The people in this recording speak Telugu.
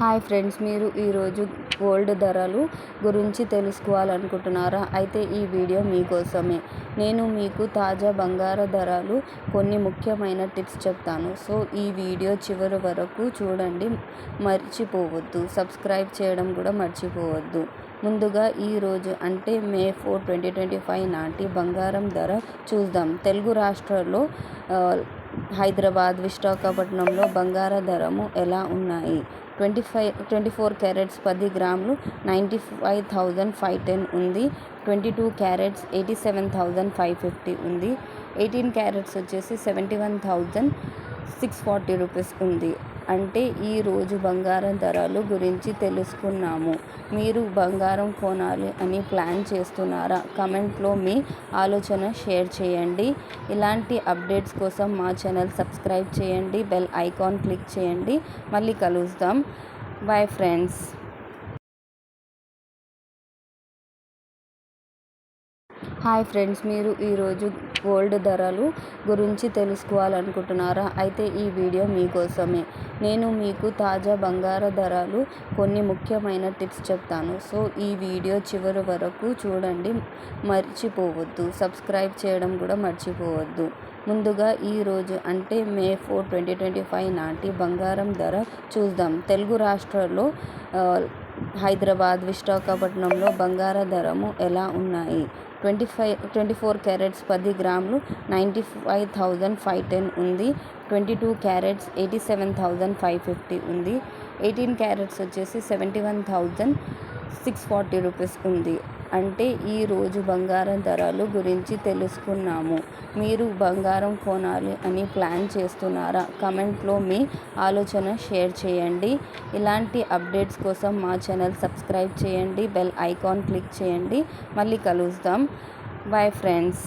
హాయ్ ఫ్రెండ్స్, మీరు ఈరోజు గోల్డ్ ధరలు గురించి తెలుసుకోవాలనుకుంటున్నారా? అయితే ఈ వీడియో మీకోసమే. నేను మీకు తాజా బంగారు ధరలు కొన్ని ముఖ్యమైన టిప్స్ చెప్తాను. సో ఈ వీడియో చివరి వరకు చూడండి, మర్చిపోవద్దు. సబ్స్క్రైబ్ చేయడం కూడా మర్చిపోవద్దు. ముందుగా ఈరోజు అంటే మే 4, 2025 నాటి బంగారం ధర చూద్దాం. తెలుగు రాష్ట్రాల్లో హైదరాబాద్, విశాఖపట్నంలో బంగారు ధరలు ఎలా ఉన్నాయి? 24 క్యారెట్స్ 10 గ్రాములు 95,510 ఉంది. 22 క్యారెట్స్ 87,550 ఉంది. 18 క్యారెట్స్ వచ్చేసి 71,640 రూపీస్ ఉంది. అంటే ఈరోజు బంగారం ధరలు గురించి తెలుసుకున్నాము. మీరు బంగారం కొనాలి అని ప్లాన్ చేస్తున్నారా? కమెంట్లో మీ ఆలోచన షేర్ చేయండి. ఇలాంటి అప్డేట్స్ కోసం మా ఛానల్ సబ్స్క్రైబ్ చేయండి, బెల్ ఐకాన్ క్లిక్ చేయండి. మళ్ళీ కలుద్దాం. Bye friends. హాయ్ ఫ్రెండ్స్, మీరు ఈరోజు గోల్డ్ ధరలు గురించి తెలుసుకోవాలనుకుంటున్నారా? అయితే ఈ వీడియో మీకోసమే. నేను మీకు తాజా బంగారు ధరలు కొన్ని ముఖ్యమైన టిప్స్ చెప్తాను. సో ఈ వీడియో చివరి వరకు చూడండి, మర్చిపోవద్దు. సబ్స్క్రైబ్ చేయడం కూడా మర్చిపోవద్దు. ముందుగా ఈరోజు అంటే మే 4, 2025 నాటి బంగారం ధర చూద్దాం. తెలుగు రాష్ట్రాల్లో హైదరాబాద్, విశాఖపట్నంలో బంగారు ధరలు ఎలా ఉన్నాయి? 24 క్యారెట్స్ 10 గ్రాములు 95,510 ఉంది. 22 క్యారెట్స్ 87,550 ఉంది. 18 క్యారెట్స్ వచ్చేసి 71,640 రూపీస్ ఉంది. అంటే ఈరోజు బంగారం ధరలు గురించి తెలుసుకున్నాము. మీరు బంగారం కొనాలి అని ప్లాన్ చేస్తున్నారా? కమెంట్లో మీ ఆలోచన షేర్ చేయండి. ఇలాంటి అప్డేట్స్ కోసం మా ఛానల్ సబ్స్క్రైబ్ చేయండి, బెల్ ఐకాన్ క్లిక్ చేయండి. మళ్ళీ కలుద్దాం. Bye friends.